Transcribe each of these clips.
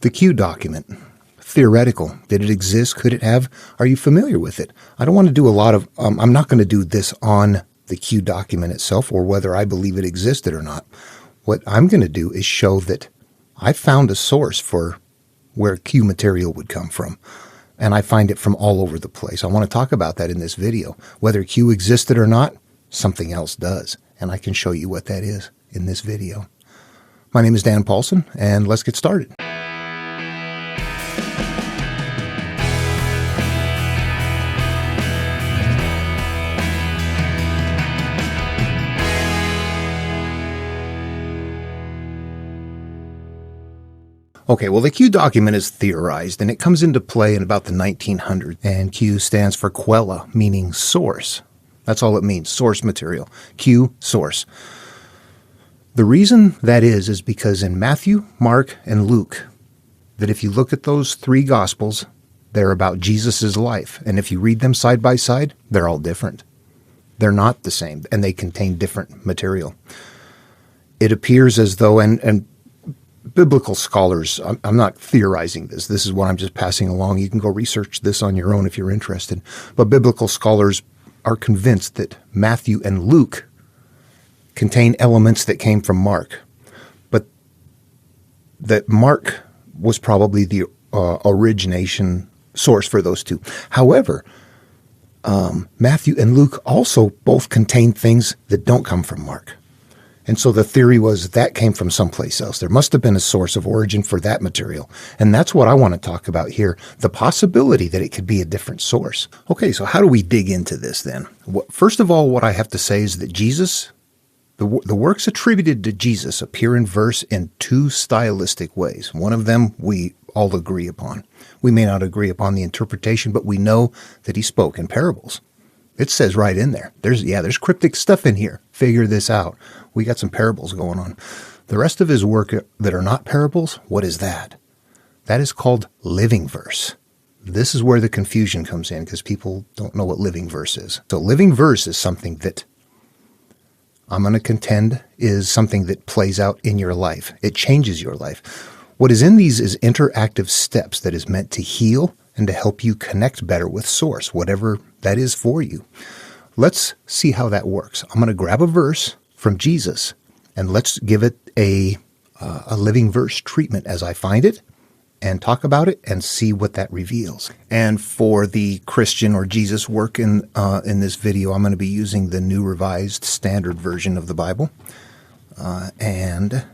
The Q document. Theoretical. Did it exist? Could it have? Are you familiar with it? I don't want to do a lot of, I'm not going to do this on the Q document itself or whether I believe it existed or not. What I'm going to do is show that I found a source for where Q material would come from. And I find it from all over the place. I want to talk about that in this video. Whether Q existed or not, something else does. And I can show you what that is in this video. My name is Dan Paulson, and let's get started. Okay, well, the Q document is theorized, and it comes into play in about the 1900s. And Q stands for quella, meaning source. That's all it means, source material. Q, source. The reason that is because in Matthew, Mark, and Luke, that if you look at those three Gospels, they're about Jesus' life. And if you read them side by side, they're all different. They're not the same, and they contain different material. It appears as though, and biblical scholars, I'm not theorizing this. This is what I'm just passing along. You can go research this on your own if you're interested. But biblical scholars are convinced that Matthew and Luke contain elements that came from Mark. But that Mark was probably the origination source for those two. However, Matthew and Luke also both contain things that don't come from Mark. And so the theory was that came from someplace else. There must have been a source of origin for that material. And that's what I want to talk about here, the possibility that it could be a different source. Okay, so how do we dig into this then? First of all, what I have to say is that Jesus, the works attributed to Jesus appear in verse in two stylistic ways. One of them we all agree upon. We may not agree upon the interpretation, but we know that he spoke in parables. It says right in there. There's cryptic stuff in here. Figure this out. We got some parables going on. The rest of his work that are not parables, what is that? That is called living verse. This is where the confusion comes in because people don't know what living verse is. So living verse is something that I'm going to contend is something that plays out in your life. It changes your life. What is in these is interactive steps that is meant to heal and to help you connect better with source, whatever that is for you. Let's see how that works. I'm going to grab a verse from Jesus, and let's give it a living verse treatment as I find it, and talk about it and see what that reveals. And for the Christian or Jesus work in this video, I'm going to be using the New Revised Standard Version of the Bible. And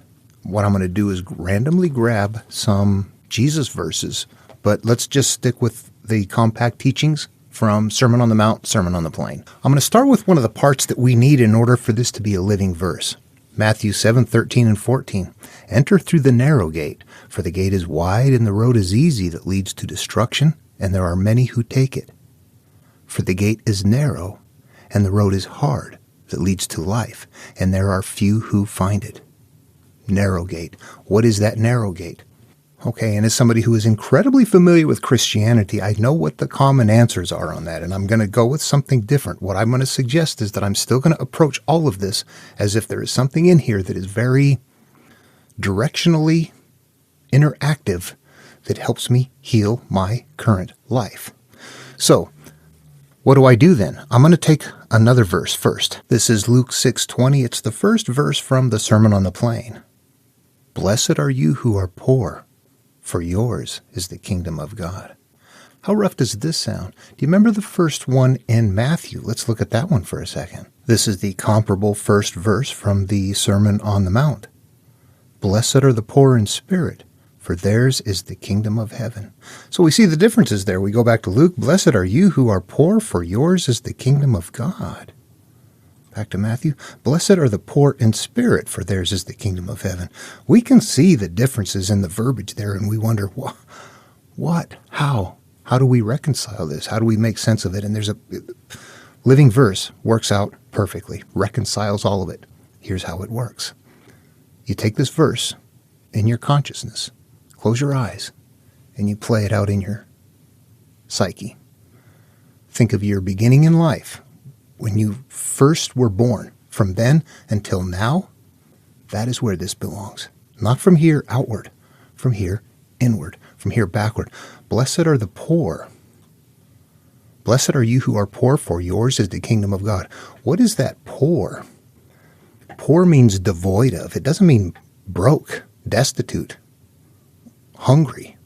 what I'm going to do is randomly grab some Jesus verses, but let's just stick with the compact teachings from Sermon on the Mount, Sermon on the Plain. I'm going to start with one of the parts that we need in order for this to be a living verse. Matthew 7:13 and 14. Enter through the narrow gate, for the gate is wide and the road is easy that leads to destruction, and there are many who take it. For the gate is narrow, and the road is hard that leads to life, and there are few who find it. Narrow gate. What is that narrow gate? Okay, and as somebody who is incredibly familiar with Christianity, I know what the common answers are on that, and I'm going to go with something different. What I'm going to suggest is that I'm still going to approach all of this as if there is something in here that is very directionally interactive that helps me heal my current life. So, what do I do then? I'm going to take another verse first. This is Luke 6:20. It's the first verse from the Sermon on the Plain. Blessed are you who are poor, for yours is the kingdom of God. How rough does this sound? Do you remember the first one in Matthew? Let's look at that one for a second. This is the comparable first verse from the Sermon on the Mount. Blessed are the poor in spirit, for theirs is the kingdom of heaven. So we see the differences there. We go back to Luke. Blessed are you who are poor, for yours is the kingdom of God. Back to Matthew. Blessed are the poor in spirit, for theirs is the kingdom of heaven. We can see the differences in the verbiage there, and we wonder, what? How? How do we reconcile this? How do we make sense of it? And there's a living verse, works out perfectly, reconciles all of it. Here's how it works. You take this verse in your consciousness, close your eyes, and you play it out in your psyche. Think of your beginning in life. When you first were born, from then until now, that is where this belongs. Not from here outward, from here inward, from here backward. Blessed are the poor. Blessed are you who are poor, for yours is the kingdom of God. What is that poor? Poor means devoid of. It doesn't mean broke, destitute, hungry.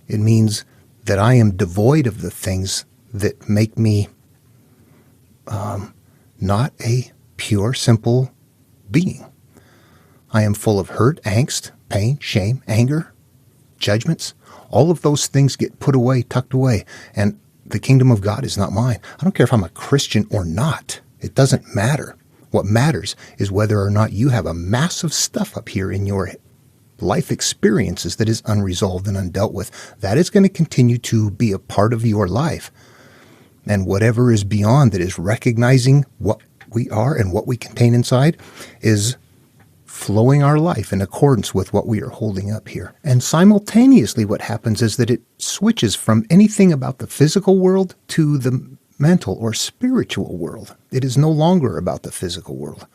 It means that I am devoid of the things that make me not a pure, simple being. I am full of hurt, angst, pain, shame, anger, judgments. All of those things get put away, tucked away, and the kingdom of God is not mine. I don't care if I'm a Christian or not. It doesn't matter. What matters is whether or not you have a massive stuff up here in your life experiences that is unresolved and undealt with. That is going to continue to be a part of your life. And whatever is beyond that is recognizing what we are and what we contain inside is flowing our life in accordance with what we are holding up here. And simultaneously what happens is that it switches from anything about the physical world to the mental or spiritual world. It is no longer about the physical world.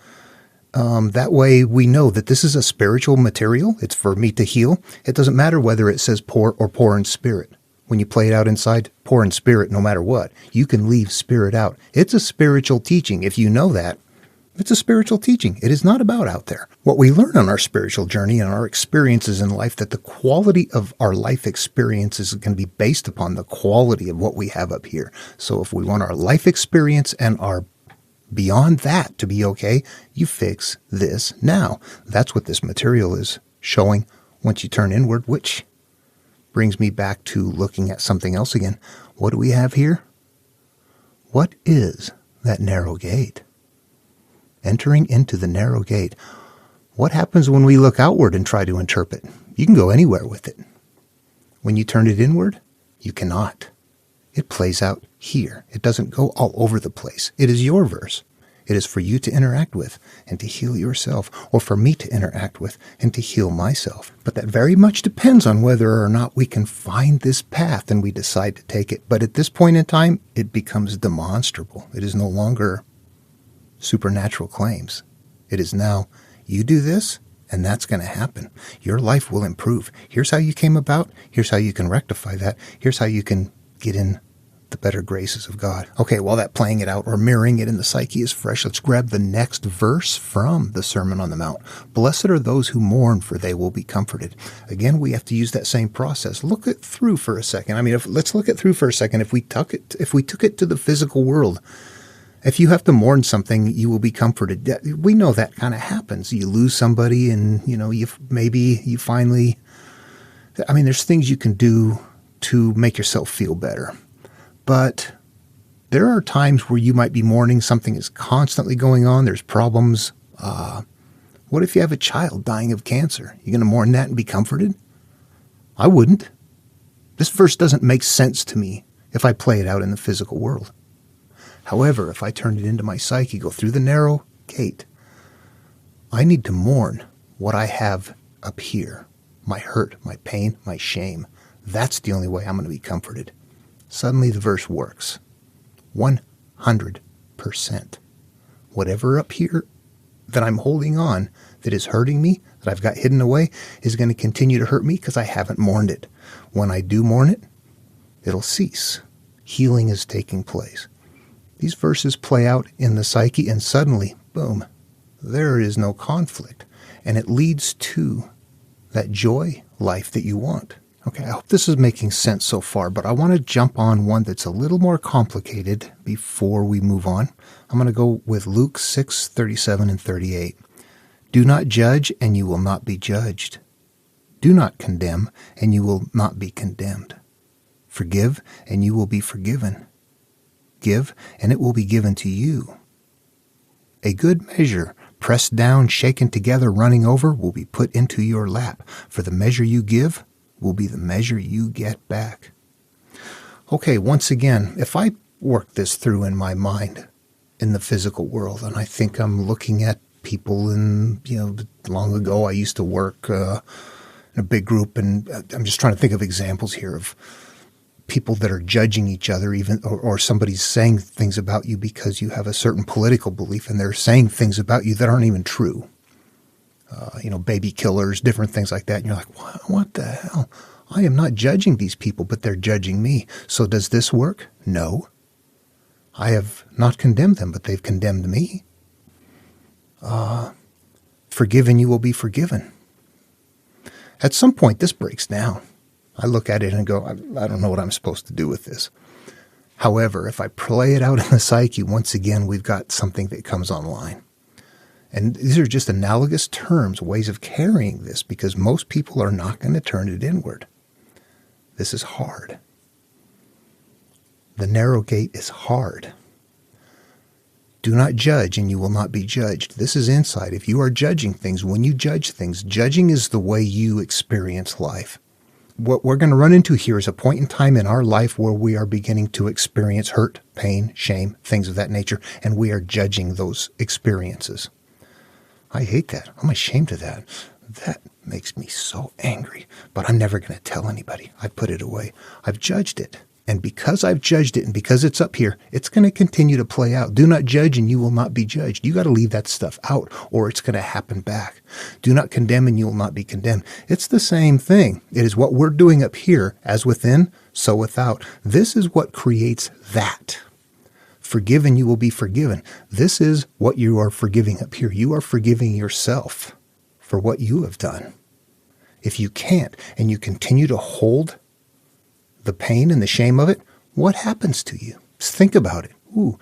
That way we know that this is a spiritual material. It's for me to heal. It doesn't matter whether it says poor or poor in spirit. When you play it out inside, poor in spirit, no matter what, you can leave spirit out. It's a spiritual teaching. If you know that, it's a spiritual teaching. It is not about out there. What we learn on our spiritual journey and our experiences in life, that the quality of our life experiences can be based upon the quality of what we have up here. So if we want our life experience and our beyond that to be okay, you fix this now. That's what this material is showing once you turn inward, which brings me back to looking at something else again. What do we have here? What is that narrow gate? Entering into the narrow gate. What happens when we look outward and try to interpret? You can go anywhere with it. When you turn it inward, you cannot. It plays out here. It doesn't go all over the place. It is your verse. It is for you to interact with and to heal yourself, or for me to interact with and to heal myself. But that very much depends on whether or not we can find this path and we decide to take it. But at this point in time, it becomes demonstrable. It is no longer supernatural claims. It is now, you do this, and that's going to happen. Your life will improve. Here's how you came about. Here's how you can rectify that. Here's how you can get in the better graces of God. Okay, while that playing it out or mirroring it in the psyche is fresh, let's grab the next verse from the Sermon on the Mount. Blessed are those who mourn, for they will be comforted. Again, we have to use that same process. Look it through for a second. I mean, let's look it through for a second. If we took it to the physical world, if you have to mourn something, you will be comforted. We know that kind of happens. You lose somebody and, you finally, there's things you can do to make yourself feel better. But there are times where you might be mourning. Something is constantly going on. There's problems. What if you have a child dying of cancer? You going to mourn that and be comforted? I wouldn't. This verse doesn't make sense to me if I play it out in the physical world. However, if I turn it into my psyche, go through the narrow gate, I need to mourn what I have up here. My hurt, my pain, my shame. That's the only way I'm going to be comforted. Suddenly the verse works. 100%. Whatever up here that I'm holding on that is hurting me, that I've got hidden away, is going to continue to hurt me because I haven't mourned it. When I do mourn it, it'll cease. Healing is taking place. These verses play out in the psyche, and suddenly, boom, there is no conflict. And it leads to that joy life that you want. Okay, I hope this is making sense so far, but I want to jump on one that's a little more complicated before we move on. I'm going to go with Luke 6:37 and 38. Do not judge, and you will not be judged. Do not condemn, and you will not be condemned. Forgive, and you will be forgiven. Give, and it will be given to you. A good measure, pressed down, shaken together, running over, will be put into your lap. For the measure you give will be the measure you get back. Okay, once again, if I work this through in my mind in the physical world, and I think I'm looking at people long ago I used to work in a big group, and I'm just trying to think of examples here of people that are judging each other, or somebody's saying things about you because you have a certain political belief, and they're saying things about you that aren't even true. Baby killers, different things like that. And you're like, what the hell? I am not judging these people, but they're judging me. So does this work? No. I have not condemned them, but they've condemned me. Forgiven, you will be forgiven. At some point, this breaks down. I look at it and go, I don't know what I'm supposed to do with this. However, if I play it out in the psyche, once again, we've got something that comes online. And these are just analogous terms, ways of carrying this, because most people are not going to turn it inward. This is hard. The narrow gate is hard. Do not judge, and you will not be judged. This is insight. If you are judging things, when you judge things, judging is the way you experience life. What we're going to run into here is a point in time in our life where we are beginning to experience hurt, pain, shame, things of that nature, and we are judging those experiences. I hate that. I'm ashamed of that. That makes me so angry, but I'm never going to tell anybody. I put it away. I've judged it. And because I've judged it and because it's up here, it's going to continue to play out. Do not judge and you will not be judged. You got to leave that stuff out or it's going to happen back. Do not condemn and you will not be condemned. It's the same thing. It is what we're doing up here, as within, so without. This is what creates that. Forgive and you will be forgiven. This is what you are forgiving up here. You are forgiving yourself for what you have done. If you can't and you continue to hold the pain and the shame of it, what happens to you? Just think about it. Ooh,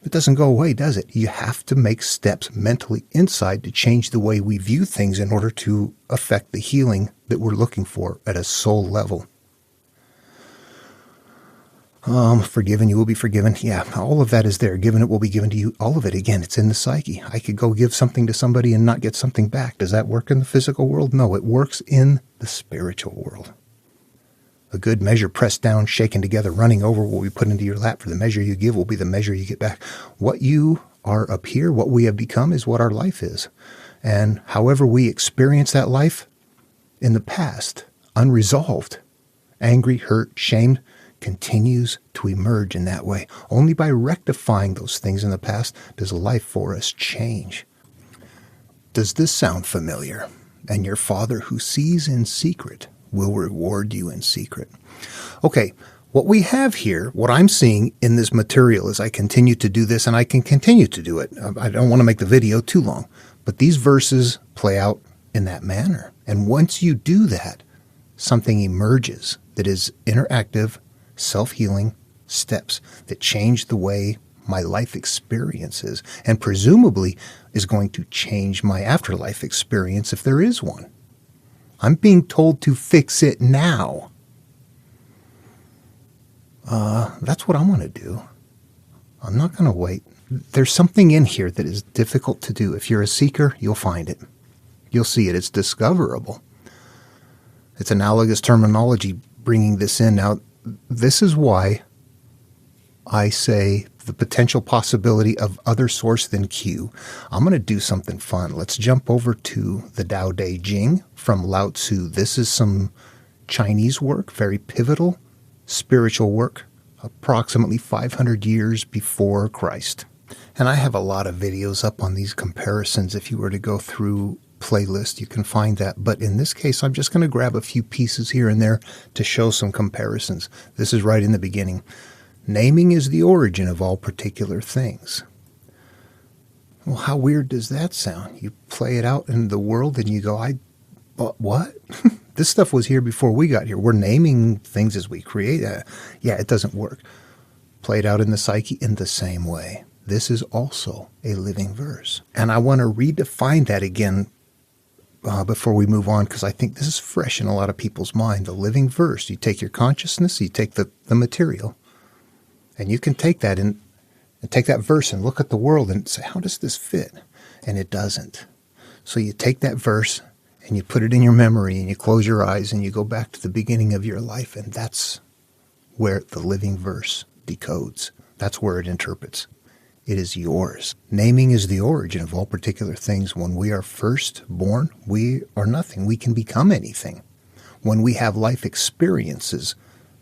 it doesn't go away, does it? You have to make steps mentally inside to change the way we view things in order to affect the healing that we're looking for at a soul level. Forgiven, you will be forgiven. Yeah, all of that is there. Given, it will be given to you. All of it, again, it's in the psyche. I could go give something to somebody and not get something back. Does that work in the physical world? No, it works in the spiritual world. A good measure pressed down, shaken together, running over will be put into your lap. For the measure you give will be the measure you get back. What you are up here, what we have become, is what our life is. And however we experience that life in the past, unresolved, angry, hurt, shamed, continues to emerge in that way. Only by rectifying those things in the past does life for us change. Does this sound familiar? And your Father who sees in secret will reward you in secret. Okay, what we have here, what I'm seeing in this material as I continue to do this, and I can continue to do it. I don't want to make the video too long, but these verses play out in that manner. And once you do that, something emerges that is interactive, self-healing steps that change the way my life experiences, and presumably is going to change my afterlife experience if there is one. I'm being told to fix it now. That's what I'm going to do. I'm not going to wait. There's something in here that is difficult to do. If you're a seeker, you'll find it. You'll see it. It's discoverable. It's analogous terminology bringing this in. Now, this is why I say the potential possibility of other source than Q. I'm going to do something fun. Let's jump over to the Tao Te Ching from Lao Tzu. This is some Chinese work, very pivotal spiritual work, approximately 500 years before Christ. And I have a lot of videos up on these comparisons. If you were to go through playlist, you can find that. But in this case, I'm just going to grab a few pieces here and there to show some comparisons. This is right in the beginning. Naming is the origin of all particular things. Well, how weird does that sound? You play it out in the world and you go, what? This stuff was here before we got here. We're naming things as we create. Yeah, it doesn't work. Play it out in the psyche in the same way. This is also a living verse. And I want to redefine that again before we move on, because I think this is fresh in a lot of people's mind. The living verse. You take your consciousness, you take the material, and you can take that and take that verse and look at the world and say, how does this fit? And it doesn't. So you take that verse and you put it in your memory and you close your eyes and you go back to the beginning of your life, and that's where the living verse decodes. That's where it interprets. It is yours. Naming is the origin of all particular things. When we are first born, we are nothing. We can become anything. When we have life experiences,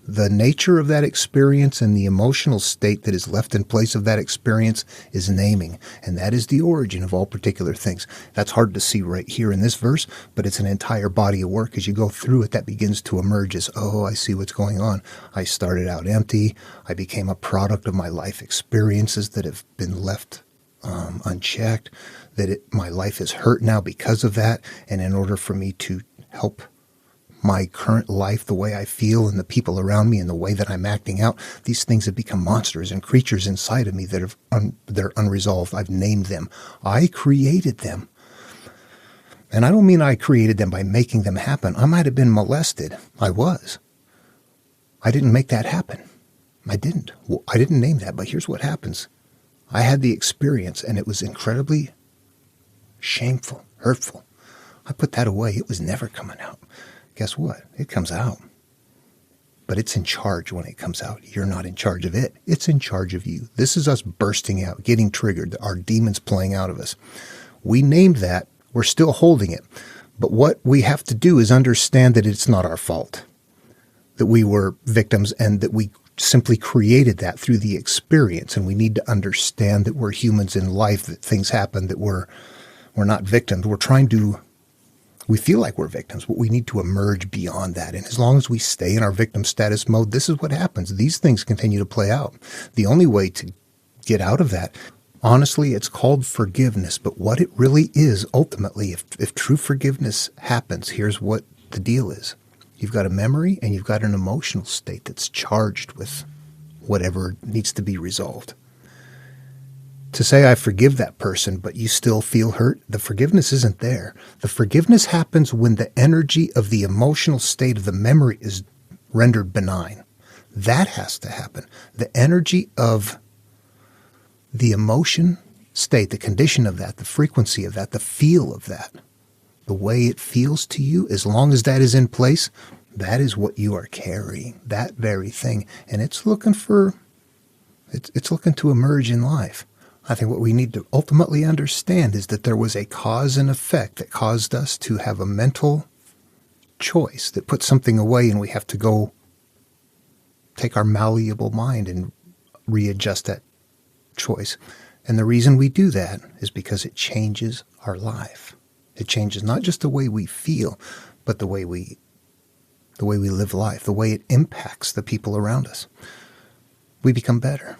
The nature of that experience and the emotional state that is left in place of that experience is naming. And that is the origin of all particular things. That's hard to see right here in this verse, but it's an entire body of work. As you go through it, that begins to emerge as, oh, I see what's going on. I started out empty. I became a product of my life experiences that have been left unchecked, my life is hurt now because of that. And in order for me to help my current life, the way I feel and the people around me and the way that I'm acting out, these things have become monsters and creatures inside of me that they're unresolved. I've named them. I created them. And I don't mean I created them by making them happen. I might have been molested. I was. I didn't make that happen. I didn't. Well, I didn't name that, but here's what happens. I had the experience, and it was incredibly shameful, hurtful. I put that away. It was never coming out. Guess what? It comes out. But it's in charge when it comes out. You're not in charge of it. It's in charge of you. This is us bursting out, getting triggered, our demons playing out of us. We named that. We're still holding it. But what we have to do is understand that it's not our fault, that we were victims and that we simply created that through the experience. And we need to understand that we're humans in life, that things happen, that we're not victims. We feel like we're victims, but we need to emerge beyond that. And as long as we stay in our victim status mode, this is what happens. These things continue to play out. The only way to get out of that, honestly, it's called forgiveness. But what it really is, ultimately, if true forgiveness happens, here's what the deal is. You've got a memory and you've got an emotional state that's charged with whatever needs to be resolved. To say I forgive that person, but you still feel hurt, the forgiveness isn't there. The forgiveness happens when the energy of the emotional state of the memory is rendered benign. That has to happen. The energy of the emotion state, the condition of that, the frequency of that, the feel of that, the way it feels to you, as long as that is in place, that is what you are carrying, that very thing. And it's looking to emerge in life. I think what we need to ultimately understand is that there was a cause and effect that caused us to have a mental choice that puts something away, and we have to go take our malleable mind and readjust that choice. And the reason we do that is because it changes our life. It changes not just the way we feel, but the way we live life, the way it impacts the people around us. We become better.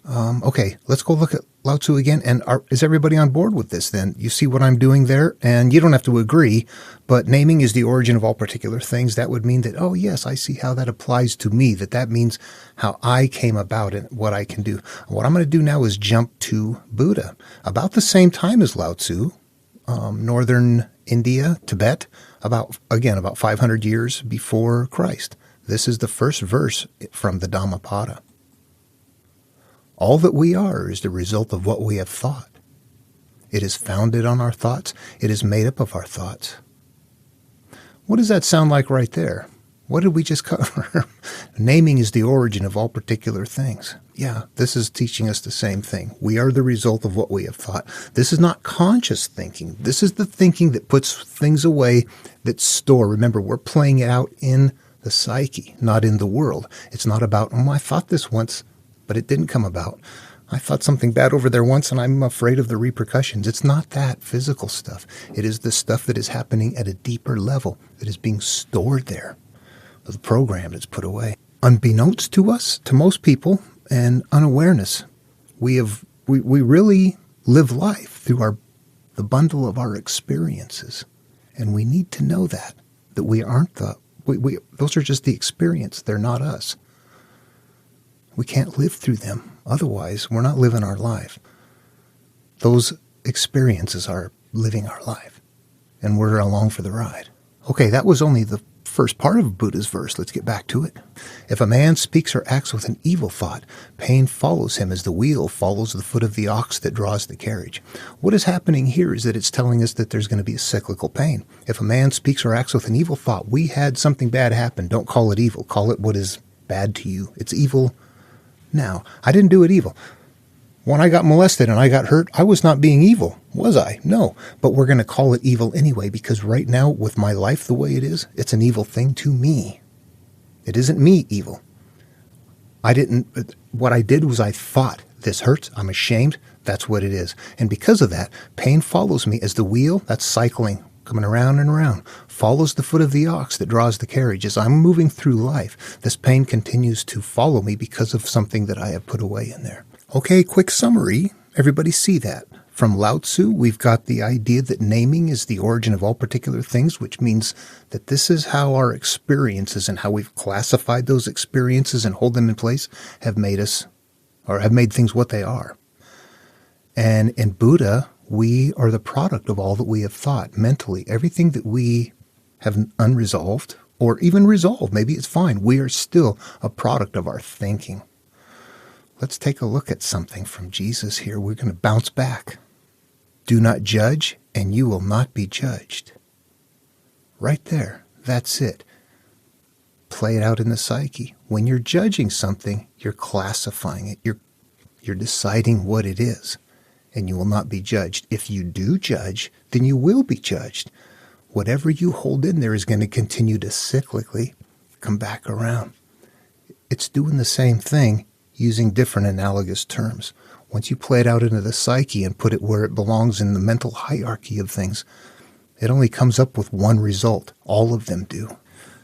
Okay, let's go look at Lao Tzu again. And is everybody on board with this then? You see what I'm doing there? And you don't have to agree, but naming is the origin of all particular things. That would mean that, oh yes, I see how that applies to me, that means how I came about and what I can do. What I'm going to do now is jump to Buddha. About the same time as Lao Tzu, northern India, Tibet, about 500 years before Christ. This is the first verse from the Dhammapada. All that we are is the result of what we have thought. It is founded on our thoughts. It is made up of our thoughts. What does that sound like right there? What did we just cover? Naming is the origin of all particular things. Yeah, this is teaching us the same thing. We are the result of what we have thought. This is not conscious thinking. This is the thinking that puts things away, that store. Remember, we're playing it out in the psyche, not in the world. It's not about, I thought this once, but it didn't come about. I thought something bad over there once, and I'm afraid of the repercussions. It's not that physical stuff. It is the stuff that is happening at a deeper level that is being stored there. The program that's put away. Unbeknownst to us, to most people, and unawareness, we really live life through the bundle of our experiences. And we need to know that we aren't those are just the experience. They're not us. We can't live through them. Otherwise, we're not living our life. Those experiences are living our life. And we're along for the ride. Okay, that was only the first part of Buddha's verse. Let's get back to it. If a man speaks or acts with an evil thought, pain follows him as the wheel follows the foot of the ox that draws the carriage. What is happening here is that it's telling us that there's going to be a cyclical pain. If a man speaks or acts with an evil thought, we had something bad happen. Don't call it evil. Call it what is bad to you. It's evil now. I didn't do it evil. When I got molested and I got hurt, I was not being evil, was I? No. But we're going to call it evil anyway, because right now, with my life the way it is, it's an evil thing to me. It isn't me evil. What I did was I thought, this hurts, I'm ashamed, that's what it is. And because of that, pain follows me as the wheel, that's cycling, coming around and around, follows the foot of the ox that draws the carriage. As I'm moving through life, this pain continues to follow me because of something that I have put away in there. Okay, quick summary. Everybody see that. From Lao Tzu, we've got the idea that naming is the origin of all particular things, which means that this is how our experiences and how we've classified those experiences and hold them in place have made us, or have made things what they are. And in Buddha, we are the product of all that we have thought mentally. Everything that we have unresolved, or even resolved, maybe it's fine. We are still a product of our thinking. Let's take a look at something from Jesus here. We're going to bounce back. Do not judge, and you will not be judged. Right there. That's it. Play it out in the psyche. When you're judging something, you're classifying it. You're deciding what it is, and you will not be judged. If you do judge, then you will be judged. Whatever you hold in there is going to continue to cyclically come back around. It's doing the same thing using different analogous terms. Once you play it out into the psyche and put it where it belongs in the mental hierarchy of things, it only comes up with one result. All of them do.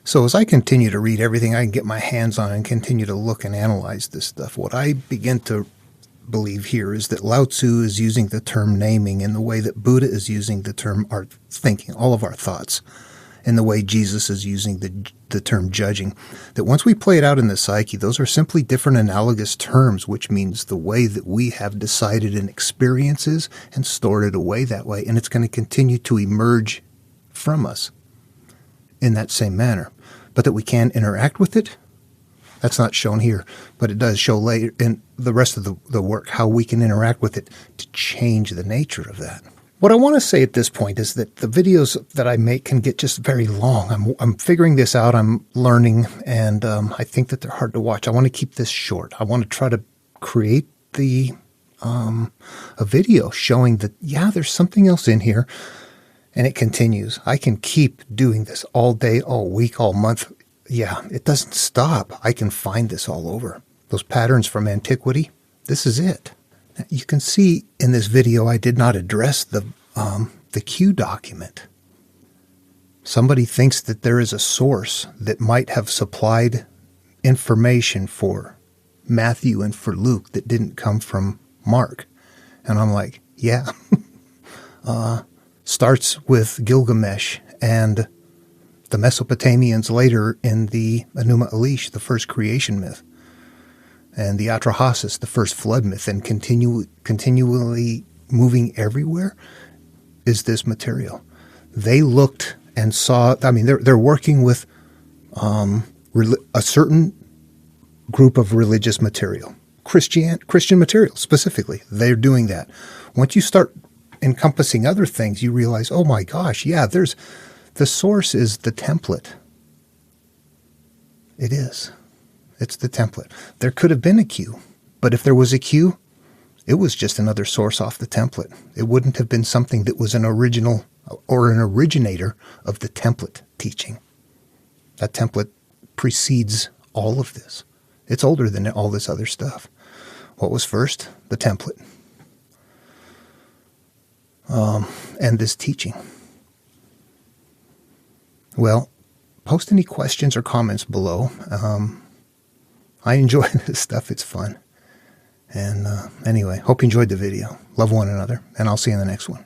So as I continue to read everything I can get my hands on and continue to look and analyze this stuff, what I begin to believe here is that Lao Tzu is using the term naming in the way that Buddha is using the term our thinking, all of our thoughts, in the way Jesus is using the term judging. That once we play it out in the psyche, those are simply different analogous terms, which means the way that we have decided in experiences and stored it away that way, and it's going to continue to emerge from us in that same manner. But that we can interact with it, that's not shown here, but it does show later in the rest of the work how we can interact with it to change the nature of that. What I want to say at this point is that the videos that I make can get just very long. I'm figuring this out, I'm learning, and I think that they're hard to watch. I want to keep this short. I want to try to create a video showing that, yeah, there's something else in here, and it continues. I can keep doing this all day, all week, all month. Yeah, it doesn't stop. I can find this all over. Those patterns from antiquity, this is it. Now, you can see in this video I did not address the Q document. Somebody thinks that there is a source that might have supplied information for Matthew and for Luke that didn't come from Mark. And I'm like, yeah. Starts with Gilgamesh and the Mesopotamians later in the Enuma Elish, the first creation myth, and the Atrahasis, the first flood myth, and continually moving everywhere is this material. They looked and saw, I mean, they're working with a certain group of religious material, Christian material specifically. They're doing that. Once you start encompassing other things, you realize, oh my gosh, yeah, the source is the template. It is. It's the template. There could have been a Q, but if there was a Q, it was just another source off the template. It wouldn't have been something that was an original or an originator of the template teaching. That template precedes all of this. It's older than all this other stuff. What was first? The template. And this teaching. Well, post any questions or comments below. I enjoy this stuff. It's fun. And anyway, hope you enjoyed the video. Love one another, and I'll see you in the next one.